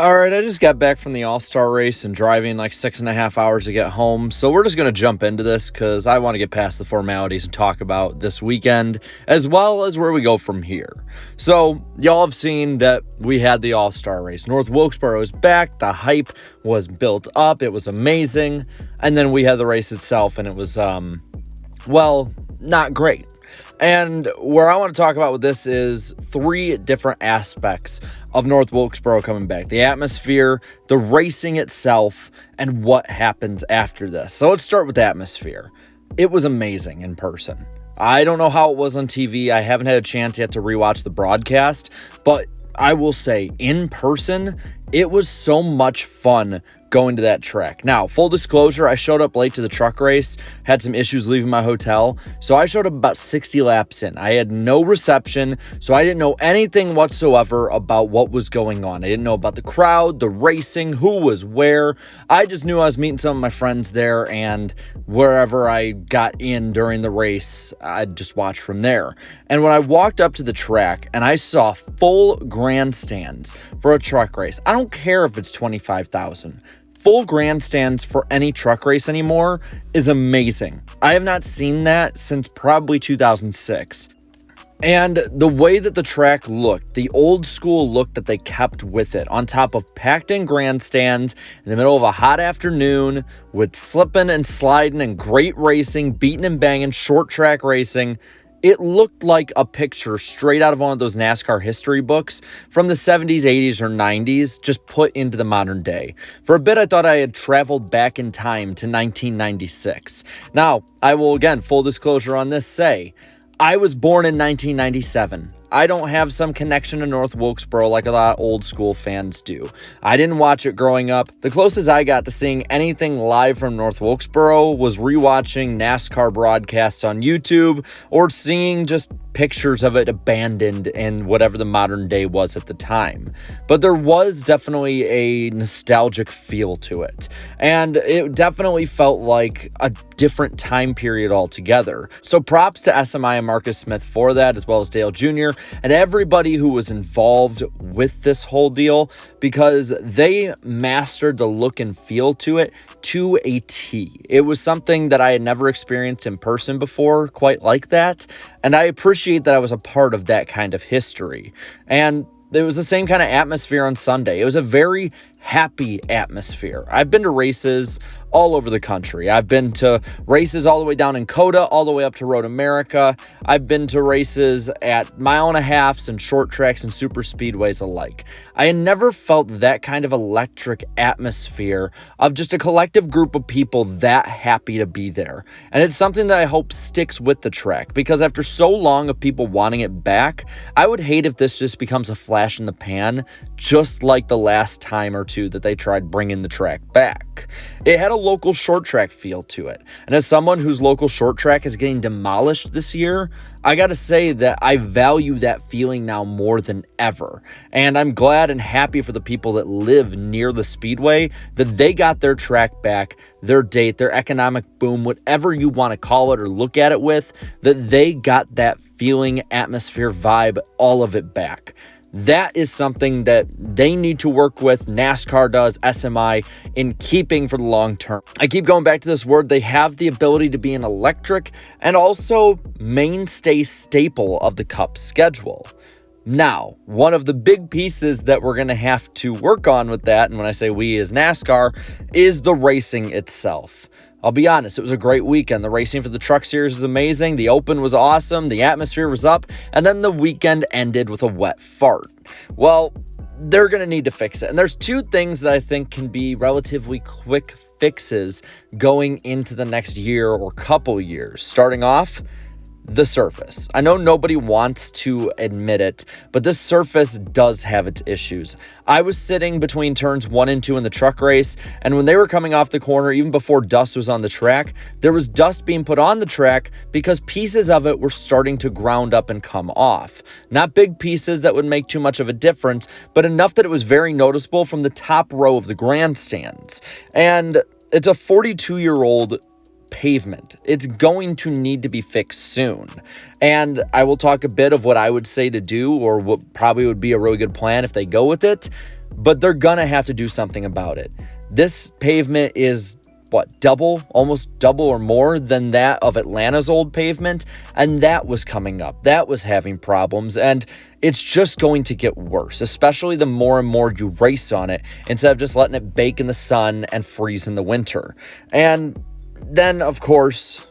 All right, I just got back from the All-Star race and driving like 6.5 hours to get home. So we're just going to jump into this because I want to get past the formalities and talk about this weekend as well as where we go from here. So y'all have seen that we had the All-Star race. North Wilkesboro is back. The hype was built up. It was amazing. And then we had the race itself and it was, not great. And where I want to talk about with this is three different aspects of North Wilkesboro coming back. The atmosphere, the racing itself, and what happens after this. So let's start with the atmosphere. It was amazing in person. I don't know how it was on TV. I haven't had a chance yet to rewatch the broadcast, but I will say in person, it was so much fun going to that track. Now, full disclosure, I showed up late to the truck race, had some issues leaving my hotel, so I showed up about 60 laps in. I had no reception, so I didn't know anything whatsoever about what was going on. I didn't know about the crowd, the racing, who was where. I just knew I was meeting some of my friends there, and wherever I got in during the race, I'd just watch from there. And when I walked up to the track and I saw full grandstands for a truck race, I don't care if it's 25,000. Full grandstands for any truck race anymore is amazing. I have not seen that since probably 2006. And the way that the track looked, the old school look that they kept with it, on top of packed in grandstands in the middle of a hot afternoon with slipping and sliding and great racing, beating and banging, short track racing, it looked like a picture straight out of one of those NASCAR history books from the 70s, 80s, or 90s, just put into the modern day. For a bit, I thought I had traveled back in time to 1996. Now, I will, again, full disclosure on this, say, I was born in 1997. I don't have some connection to North Wilkesboro like a lot of old school fans do. I didn't watch it growing up. The closest I got to seeing anything live from North Wilkesboro was rewatching NASCAR broadcasts on YouTube or seeing just pictures of it abandoned in whatever the modern day was at the time. But there was definitely a nostalgic feel to it. And it definitely felt like a different time period altogether. So props to SMI and Marcus Smith for that, as well as Dale Jr. and everybody who was involved with this whole deal, because they mastered the look and feel to it to a T. It was something that I had never experienced in person before, quite like that. And I appreciate that I was a part of that kind of history. And it was the same kind of atmosphere on Sunday. It was a very happy atmosphere. I've been to races all over the country. I've been to races all the way down in Coda, all the way up to Road America. I've been to races at 1.5 miles and short tracks and super speedways alike. I had never felt that kind of electric atmosphere of just a collective group of people that happy to be there. And it's something that I hope sticks with the track, because after so long of people wanting it back, I would hate if this just becomes a flash in the pan, just like the last time or two that they tried bringing the track back. It had a local short track feel to it. And as someone whose local short track is getting demolished this year, I gotta say that I value that feeling now more than ever. And I'm glad and happy for the people that live near the Speedway that they got their track back, their date, their economic boom, whatever you want to call it or look at it with, that they got that feeling, atmosphere, vibe, all of it back. That is something that they need to work with, NASCAR does, SMI, in keeping for the long term. I keep going back to this word. They have the ability to be an electric and also mainstay staple of the Cup schedule. Now, one of the big pieces that we're going to have to work on with that, and when I say we as NASCAR, is the racing itself. I'll be honest, it was a great weekend. The racing for the Truck Series is amazing. The Open was awesome. The atmosphere was up. And then the weekend ended with a wet fart. Well, they're going to need to fix it. And there's two things that I think can be relatively quick fixes going into the next year or couple years. Starting off, the surface. I know nobody wants to admit it, but this surface does have its issues. I was sitting between turns 1 and 2 in the truck race, and when they were coming off the corner, even before dust was on the track, there was dust being put on the track because pieces of it were starting to ground up and come off. Not big pieces that would make too much of a difference, but enough that it was very noticeable from the top row of the grandstands. And it's a 42-year-old pavement. It's going to need to be fixed soon. And I will talk a bit of what I would say to do, or what probably would be a really good plan if they go with it. but they're gonna have to do something about it. This pavement is almost double or more than that of Atlanta's old pavement, and that was coming up. That was having problems, and it's just going to get worse, especially the more and more you race on it instead of just letting it bake in the sun and freeze in the winter. And then, of course,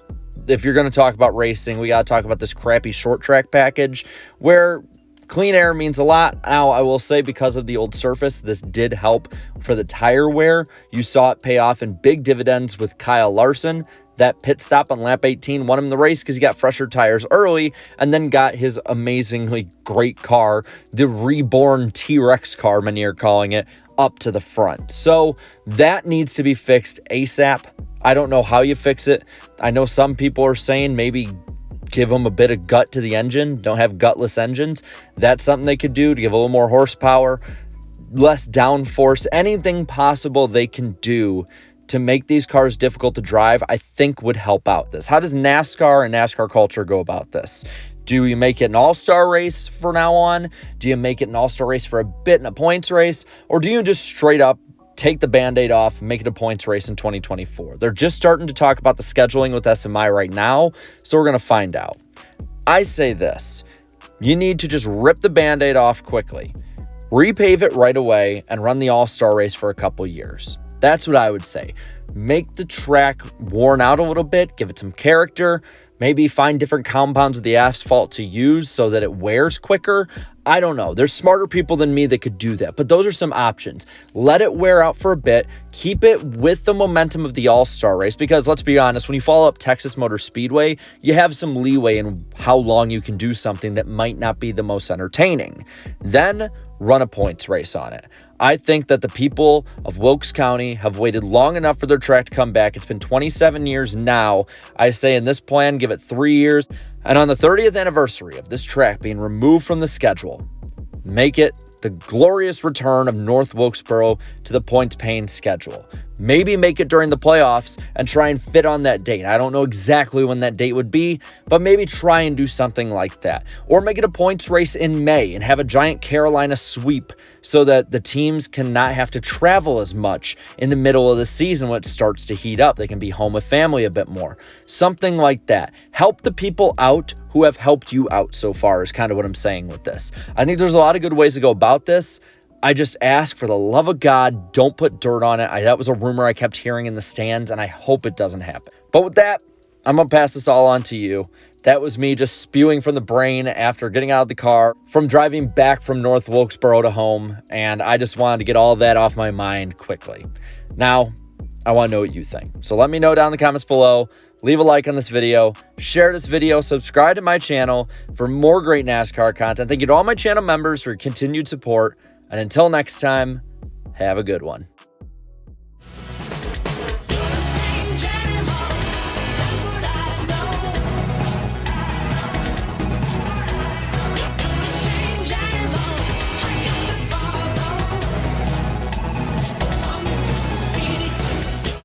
if you're going to talk about racing, we got to talk about this crappy short track package where clean air means a lot. Now, I will say because of the old surface, this did help for the tire wear. You saw it pay off in big dividends with Kyle Larson. That pit stop on lap 18 won him the race because he got fresher tires early and then got his amazingly great car, the reborn T-Rex car, many are calling it, up to the front. So that needs to be fixed ASAP. I don't know how you fix it. I know some people are saying maybe give them a bit of gut to the engine. Don't have gutless engines. That's something they could do to give a little more horsepower, less downforce, anything possible they can do to make these cars difficult to drive, I think would help out this. How does NASCAR and NASCAR culture go about this? Do you make it an all-star race from now on? Do you make it an all-star race for a bit in a points race? Or do you just straight up take the Band-Aid off and make it a points race in 2024? They're just starting to talk about the scheduling with SMI right now, so we're going to find out. I say this. You need to just rip the Band-Aid off quickly, repave it right away, and run the all-star race for a couple years. That's what I would say. Make the track worn out a little bit, give it some character, maybe find different compounds of the asphalt to use so that it wears quicker. I don't know. There's smarter people than me that could do that, but those are some options. Let it wear out for a bit. Keep it with the momentum of the all-star race because let's be honest, when you follow up Texas Motor Speedway, you have some leeway in how long you can do something that might not be the most entertaining. Then run a points race on it. I think that the people of Wilkes County have waited long enough for their track to come back. It's been 27 years now. I say in this plan, give it 3 years. And on the 30th anniversary of this track being removed from the schedule, make it the glorious return of North Wilkesboro to the points-paying schedule. Maybe make it during the playoffs and try and fit on that date. I don't know exactly when that date would be, but maybe try and do something like that. Or make it a points race in May and have a giant Carolina sweep so that the teams cannot have to travel as much in the middle of the season when it starts to heat up. They can be home with family a bit more. Something like that. Help the people out who have helped you out so far is kind of what I'm saying with this. I think there's a lot of good ways to go about this. I just ask, for the love of God, don't put dirt on it. That was a rumor I kept hearing in the stands, and I hope it doesn't happen. But with that, I'm going to pass this all on to you. That was me just spewing from the brain after getting out of the car, from driving back from North Wilkesboro to home, and I just wanted to get all of that off my mind quickly. Now, I want to know what you think. So let me know down in the comments below. Leave a like on this video, share this video, subscribe to my channel for more great NASCAR content. Thank you to all my channel members for your continued support. And until next time, have a good one.